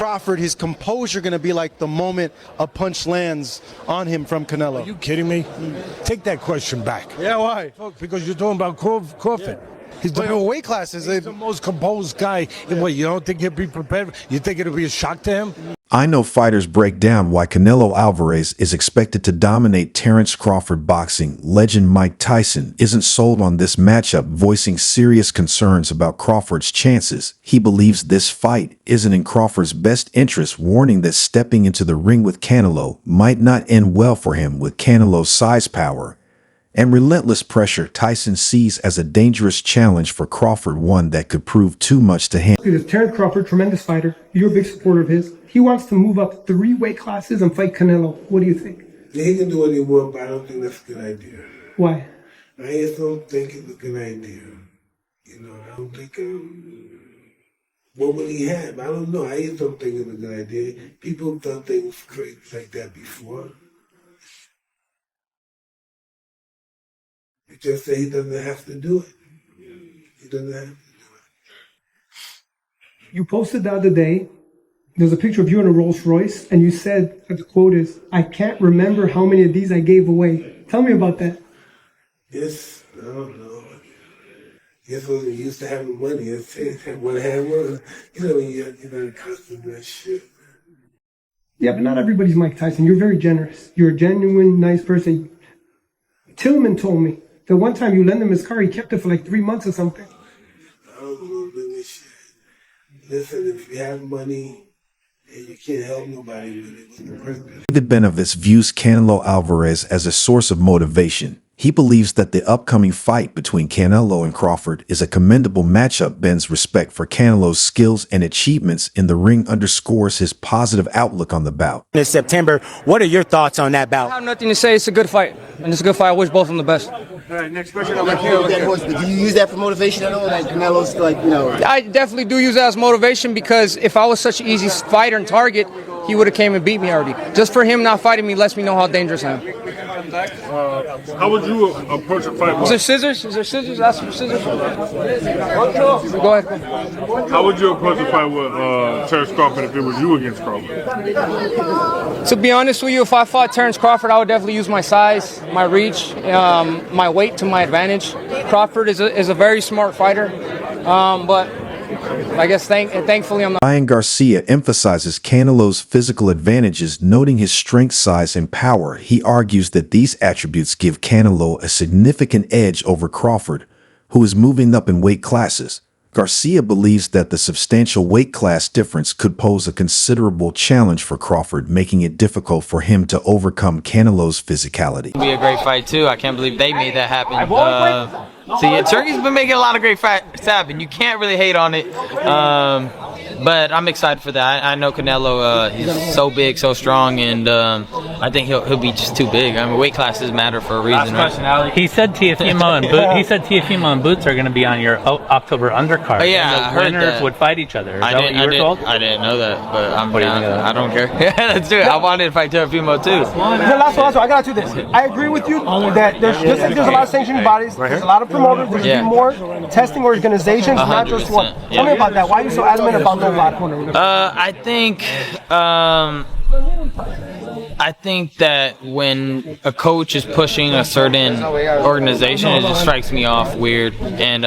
Crawford, his composure going to be like the moment a punch lands on him from Canelo? Are you kidding me? Take that question back. Yeah, why? Because you're talking about Crawford. Yeah. He's But weight classes, he's the most composed guy. And what, you don't think he'll be prepared? You think it'll be a shock to him? I know fighters break down why Canelo Alvarez is expected to dominate Terence Crawford boxing. Legend Mike Tyson isn't sold on this matchup, voicing serious concerns about Crawford's chances. He believes this fight isn't in Crawford's best interest, warning that stepping into the ring with Canelo might not end well for him. With Canelo's size, power, and relentless pressure, Tyson sees as a dangerous challenge for Crawford, one that could prove too much to him. Because Terence Crawford, tremendous fighter. You're a big supporter of his. He wants to move up 3 weight classes and fight Canelo. What do you think? Yeah, he can do what he wants, but I don't think that's a good idea. Why? I just don't think it's a good idea. You know, I don't think, what would he have? I don't know. I just don't think it's a good idea. People have done things crazy like that before. You just say he doesn't have to do it. He doesn't have to do it. You posted the other day, there's a picture of you in a Rolls Royce, and you said, the quote is, "I can't remember how many of these I gave away." Tell me about that. Yes, I don't know. Guess when you used to having money, it's when I had one, you know, you're not accustomed to that shit. Yeah, but not everybody's Mike Tyson. You're very generous. You're a genuine, nice person. Tillman told me that one time you lent him his car, he kept it for like 3 months or something. I don't know this shit. Listen, if you have money and you can't help nobody with it, what's the purpose? David Benavides views Canelo Alvarez as a source of motivation. He believes that the upcoming fight between Canelo and Crawford is a commendable matchup. Ben's respect for Canelo's skills and achievements in the ring underscores his positive outlook on the bout. This September, what are your thoughts on that bout? I have nothing to say. It's a good fight, and it's a good fight. I wish both of them the best. All right, next question. Do you use that for motivation at all? Like Canelo's, like, you know? I definitely do use that as motivation, because if I was such an easy fighter and target, he would have came and beat me already. Just for him not fighting me lets me know how dangerous I am. How would you approach a fight? Is there scissors? Is there scissors? Ask for scissors. Go ahead. How would you approach a fight with Terence Crawford if it was you against Crawford? To be honest with you, if I fought Terence Crawford, I would definitely use my size, my reach, my weight to my advantage. Crawford is a very smart fighter, but I guess thankfully I'm not. Ryan Garcia emphasizes Canelo's physical advantages, noting his strength, size, and power. He argues that these attributes give Canelo a significant edge over Crawford, who is moving up in weight classes. Garcia believes that the substantial weight class difference could pose a considerable challenge for Crawford, making it difficult for him to overcome Canelo's physicality. It'll be a great fight too. I can't believe they made that happen. So yeah, Turkey's been making a lot of great fights happen. You can't really hate on it. But I'm excited for that. I know Canelo, he's so big, so strong, and I think he'll be just too big. I mean, weight classes matter for a reason, right? He said Teofimo and Boots are going to be on your October undercard. Oh, yeah, and the I heard winners that. would fight each other. Is I that what you were told? I didn't know that, but I'm down. think of that? I don't care. Yeah, let's do it. I wanted to fight Teofimo too. Last one. I gotta do this. I agree with you that there's a lot of sanctioning bodies, there's a lot of promoters, there should be more testing organizations, not just one. Tell me about that. Why are you so adamant about no body? I think that when a coach is pushing a certain organization, it just strikes me off weird. And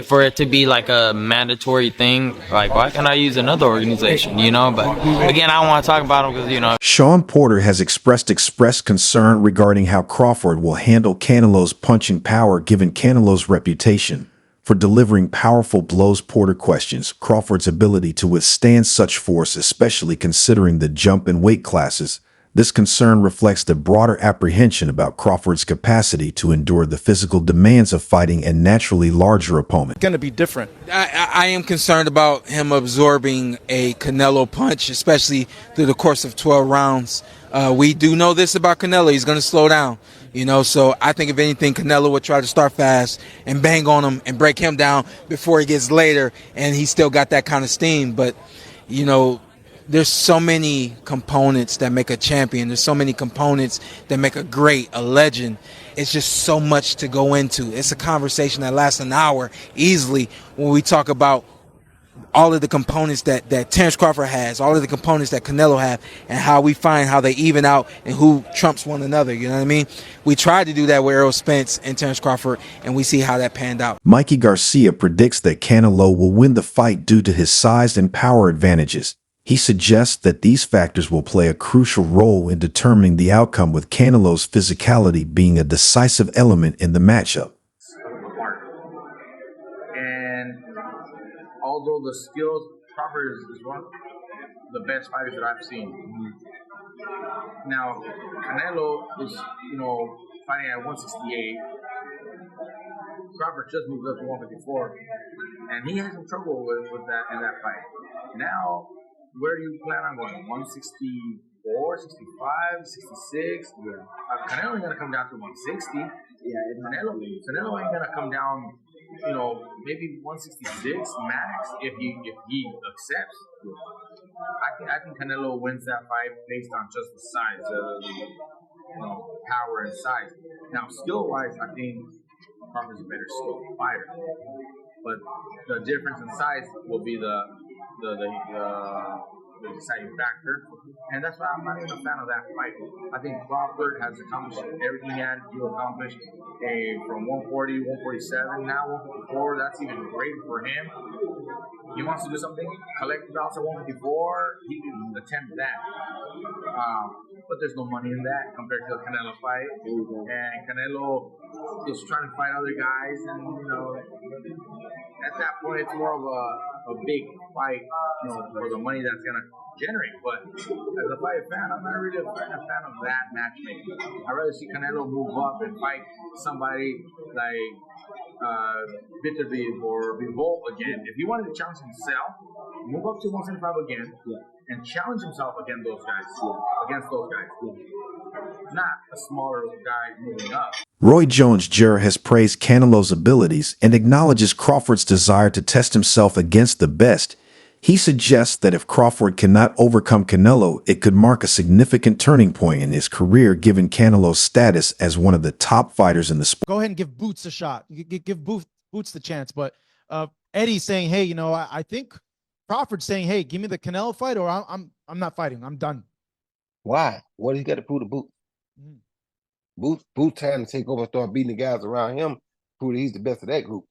for it to be like a mandatory thing, like, why can't I use another organization, you know? But again, I don't want to talk about them because, you know. Sean Porter has expressed concern regarding how Crawford will handle Canelo's punching power, given Canelo's reputation for delivering powerful blows. Porter questions Crawford's ability to withstand such force, especially considering the jump in weight classes. This concern reflects the broader apprehension about Crawford's capacity to endure the physical demands of fighting a naturally larger opponent. It's going to be different. I am concerned about him absorbing a Canelo punch, especially through the course of 12 rounds. We do know this about Canelo. He's going to slow down. You know, so I think if anything, Canelo would try to start fast and bang on him and break him down before he gets later, and he's still got that kind of steam. But, you know, there's so many components that make a champion. There's so many components that make a great, a legend. It's just so much to go into. It's a conversation that lasts an hour easily when we talk about all of the components that Terence Crawford has, all of the components that Canelo have, and how we find how they even out and who trumps one another. You know what I mean? We tried to do that with Errol Spence and Terence Crawford, and we see how that panned out. Mikey Garcia predicts that Canelo will win the fight due to his size and power advantages. He suggests that these factors will play a crucial role in determining the outcome, with Canelo's physicality being a decisive element in the matchup. And although the skills, Crawford is one of the best fighters that I've seen. Now, Canelo is, fighting at 168. Crawford just moved up to 154, and he had some trouble with that in that fight. Now, where do you plan on going? 164, 65, 66? Yeah. Canelo ain't gonna come down to 160. Yeah, Canelo ain't gonna come down, maybe 166 max if he accepts. I think Canelo wins that fight based on just the size, power and size. Now, skill wise, I think Crawford's a better skilled fighter, but the difference in size will be the deciding factor, and that's why I'm not even a fan of that fight. I think Crawford has accomplished everything he had to accomplish from 140, 147, now 154. That's even great for him. He wants to do something, collect the belts at 154, he can attempt that. But there's no money in that compared to the Canelo fight. And Canelo is trying to fight other guys, and at that point it's more of a big fight, for the money that's gonna generate. But as a fight fan, I'm not really a fan of that matchmaking. I'd rather see Canelo move up and fight somebody like Bitterbeef or Bivol again. If he wanted to challenge himself, move up to 175 again, and challenge himself against those guys. Not a smaller guy moving up. Roy Jones Jr. has praised Canelo's abilities and acknowledges Crawford's desire to test himself against the best. He suggests that if Crawford cannot overcome Canelo, it could mark a significant turning point in his career, given Canelo's status as one of the top fighters in the sport. Go ahead and give Boots a shot. Give Boots the chance. But Eddie's saying, hey, I think Crawford's saying, hey, give me the Canelo fight, or I'm not fighting. I'm done. Why? What he got to prove to Boots? Boots trying to take over and start beating the guys around him, prove that he's the best of that group.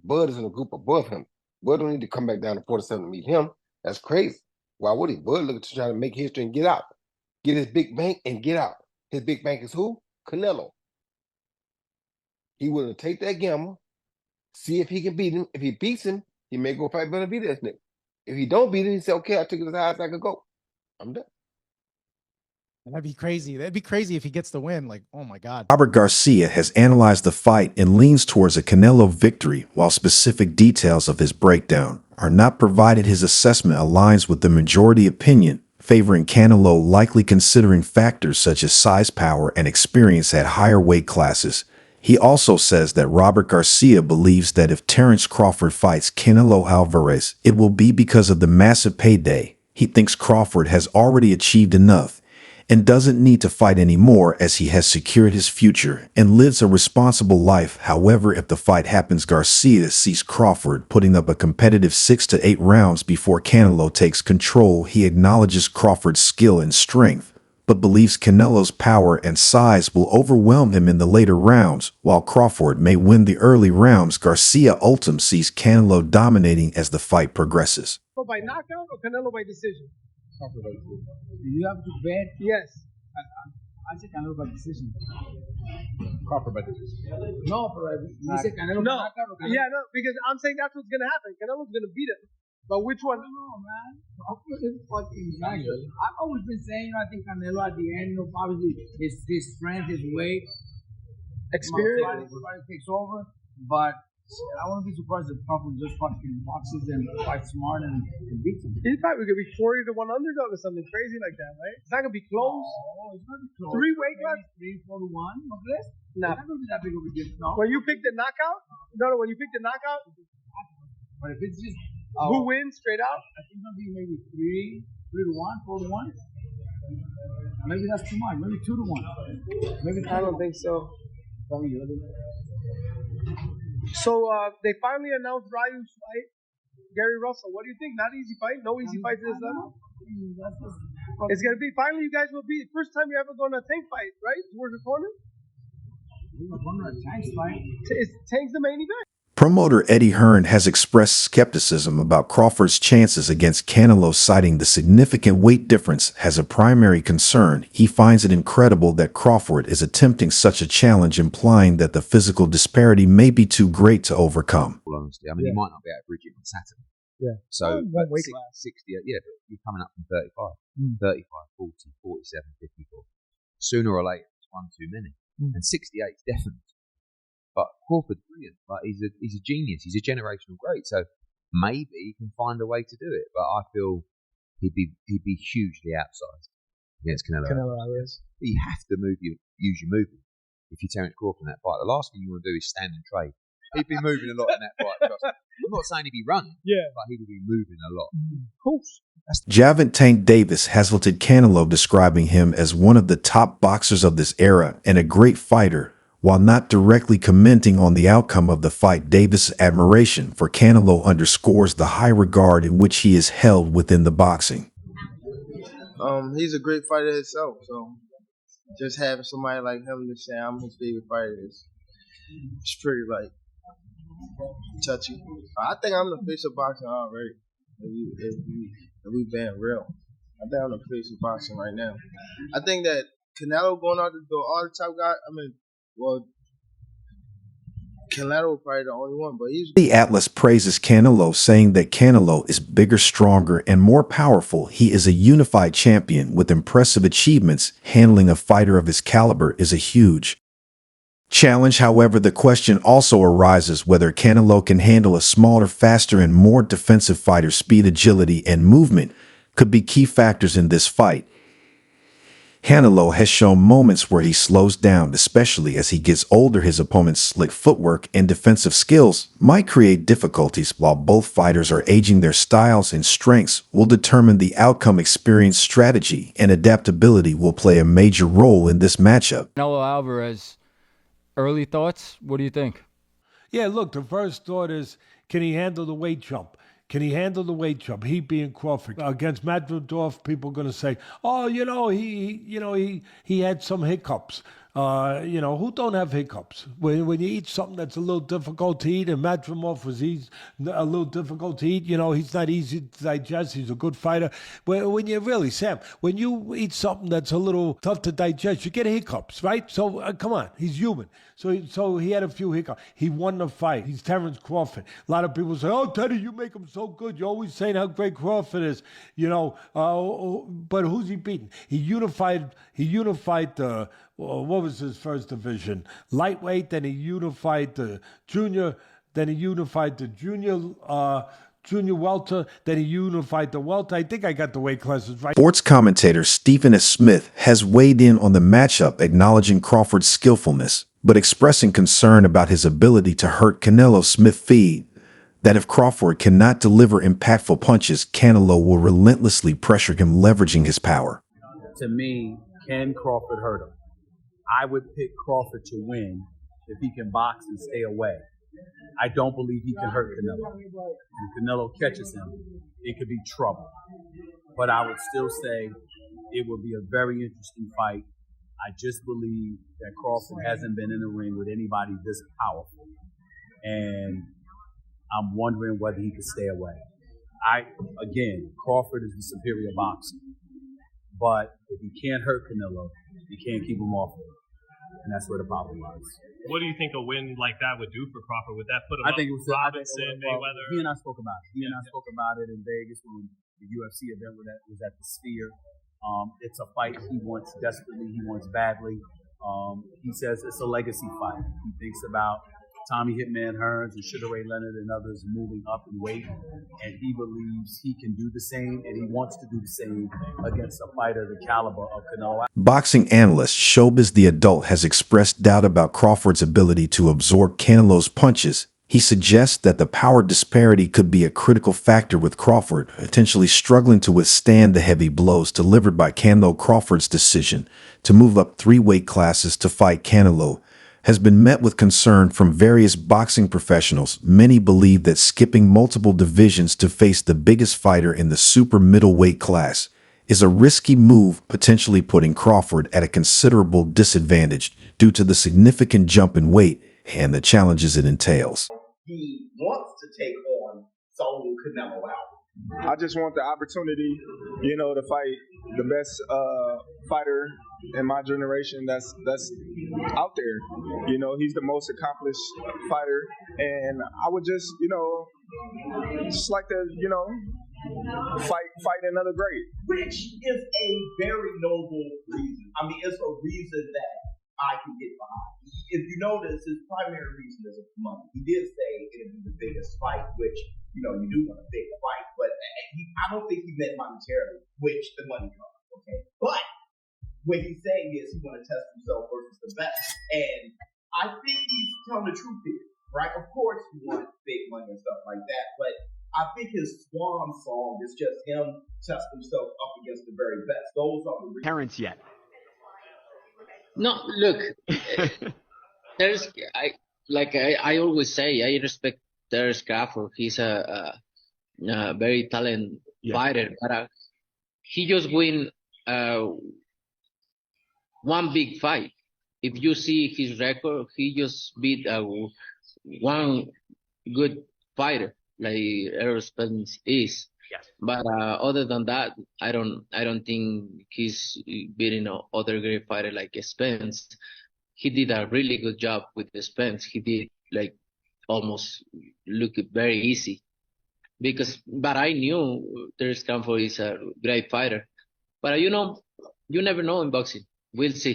Bud is in a group above him. Bud don't need to come back down to 47 to meet him. That's crazy. Why would he? Bud looking to try to make history and get out. Get his big bank and get out. His big bank is who? Canelo. He willing to take that gamble, see if he can beat him. If he beats him, he may go fight Benavidez nigga. If he don't beat him, he say, okay, I took it as high as I could go. I'm done. That'd be crazy. That'd be crazy if he gets the win. Like, oh my God. Robert Garcia has analyzed the fight and leans towards a Canelo victory, while specific details of his breakdown are not provided. His assessment aligns with the majority opinion, favoring Canelo, likely considering factors such as size, power, and experience at higher weight classes. He also says that Robert Garcia believes that if Terence Crawford fights Canelo Alvarez, it will be because of the massive payday. He thinks Crawford has already achieved enough and doesn't need to fight anymore, as he has secured his future and lives a responsible life. However, if the fight happens, Garcia sees Crawford putting up a competitive 6 to 8 rounds before Canelo takes control. He acknowledges Crawford's skill and strength, but believes Canelo's power and size will overwhelm him in the later rounds. While Crawford may win the early rounds, Garcia ultimately sees Canelo dominating as the fight progresses. By knockout or Canelo by decision? Crawford by decision. Do you have to bet? Yes. I say Canelo by decision. Crawford by decision. No, but you say Canelo by knockout or Canelo? Yeah, no, because I'm saying that's what's going to happen. Canelo's going to beat him. But which one? No, man. Crawford is fucking manual. I've always been saying, I think Canelo at the end, obviously his strength, his weight, experience, everybody takes over. But I wouldn't be surprised if Crawford just fucking boxes and fights smart and beats him. In fact, we could be 40 to 1 underdog or something crazy like that, right? It's not gonna be close. Oh, it's not close. 3 weight class? 3, 4 to 1, no less. Nah. It's not gonna be that big of a difference. No. When you pick the knockout? No, when you pick the knockout? But if it's just who wins straight out? I think it's gonna be maybe 3 to 1, 4 to 1. Maybe that's too much. Maybe 2 to 1. Maybe I don't think so. So they finally announced Ryu's fight. Gary Russell. What do you think? Not easy fight. No easy fight to this level. It's gonna be. Finally, you guys will be first time you ever going to a Tank fight, right? Towards the corner. It's Tank's the main event. Promoter Eddie Hearn has expressed skepticism about Crawford's chances against Canelo, citing the significant weight difference as a primary concern. He finds it incredible that Crawford is attempting such a challenge, implying that the physical disparity may be too great to overcome. Honestly, I mean, he might not be able to bridge it on Saturday. Yeah. So, one weight class. 60, yeah, but you're coming up from 35, 35, 40, 47, 54. Sooner or later, it's one too many. And 68 is definitely. But Crawford's brilliant. Like he's a genius. He's a generational great. So maybe he can find a way to do it. But I feel he'd be hugely outsized against Canelo Alvarez. You have to use your movement if you're Terence Crawford in that fight. The last thing you want to do is stand and trade. He'd be moving a lot in that fight. Trust me. I'm not saying he'd be running, but he would be moving a lot. Of course. Javant Tank Davis has vaunted Canelo, describing him as one of the top boxers of this era and a great fighter. While not directly commenting on the outcome of the fight, Davis' admiration for Canelo underscores the high regard in which he is held within the boxing. He's a great fighter himself, so just having somebody like him to say I'm his favorite fighter is pretty like touchy. I think I'm the face of boxing already. If we being real, I think I'm the face of boxing right now. I think that Canelo going out the door, all the top guys. I mean. Well, Canelo probably the only one, but he's... The Atlas praises Canelo, saying that Canelo is bigger, stronger, and more powerful. He is a unified champion with impressive achievements. Handling a fighter of his caliber is a huge challenge. However, the question also arises whether Canelo can handle a smaller, faster, and more defensive fighter. Speed, agility, and movement could be key factors in this fight. Canelo has shown moments where he slows down, especially as he gets older. His opponent's slick footwork and defensive skills might create difficulties. While both fighters are aging, their styles and strengths will determine the outcome. Experience, strategy, and adaptability will play a major role in this matchup. Canelo Alvarez, early thoughts? What do you think? Yeah, look, the first thought is, can he handle the weight jump? Can he handle the weight jump? He being Crawford against Madridov, people are going to say, "Oh, he had some hiccups." Who don't have hiccups? When you eat something that's a little difficult to eat, and Madrimov was a little difficult to eat, he's not easy to digest. He's a good fighter. When you eat something that's a little tough to digest, you get hiccups, right? So come on, he's human. So he had a few hiccups. He won the fight. He's Terence Crawford. A lot of people say, "Oh, Teddy, you make him so good. You're always saying how great Crawford is." But who's he beating? He unified the. What was his first division? Lightweight. Then he unified the junior. Then he unified the junior welter. Then he unified the welter. I think I got the weight classes right. Sports commentator Stephen S. Smith has weighed in on the matchup, acknowledging Crawford's skillfulness, but expressing concern about his ability to hurt Canelo. Smith feed that if Crawford cannot deliver impactful punches, Canelo will relentlessly pressure him, leveraging his power. To me, can Crawford hurt him? I would pick Crawford to win if he can box and stay away. I don't believe he can hurt Canelo. If Canelo catches him, it could be trouble. But I would still say it would be a very interesting fight. I just believe that Crawford hasn't been in the ring with anybody this powerful. And I'm wondering whether he could stay away. Crawford is the superior boxer. But if he can't hurt Canelo, you can't keep him off of it. And that's where the problem lies. What do you think a win like that would do for Crawford? Would that put him I think it was Robinson, Mayweather? He and I spoke about it. He and I spoke about it in Vegas when the UFC event was at the Sphere. It's a fight he wants desperately. He wants badly. He says it's a legacy fight. He thinks about Tommy Hitman Hearns and Sugar Ray Leonard and others moving up in weight, and he believes he can do the same, and he wants to do the same against a fighter the caliber of Canelo. Boxing analyst Showbiz the Adult has expressed doubt about Crawford's ability to absorb Canelo's punches. He suggests that the power disparity could be a critical factor, with Crawford potentially struggling to withstand the heavy blows delivered by Canelo. Crawford's decision to move up 3 weight classes to fight Canelo has been met with concern from various boxing professionals. Many believe that skipping multiple divisions to face the biggest fighter in the super middleweight class is a risky move, potentially putting Crawford at a considerable disadvantage due to the significant jump in weight and the challenges it entails. He wants to take on solo Canelo Alvarez. I just want the opportunity, to fight the best fighter in my generation that's out there. He's the most accomplished fighter, and I would just like to, fight another great. Which is a very noble reason. I mean, it's a reason that I can get behind. If you notice, his primary reason is money. He did say it'd be the biggest fight, which, you do want a big fight, but I don't think he meant monetarily, which the money comes, okay? But what he's saying is he want to test himself versus the best. And I think he's telling the truth here, right? Of course he wants big money and stuff like that, but I think his swan song is just him testing himself up against the very best. Those are the reasons. Terence yet. No, look, I always say, I respect Terence Crawford. He's a very talented fighter, but he just win one big fight. If you see his record, he just beat one good fighter like Errol Spence is. Yes. But other than that, I don't think he's beating other great fighter like Spence. He did a really good job with Spence. He did almost look very easy. But I knew Terence Crawford is a great fighter. But you never know in boxing. We'll see.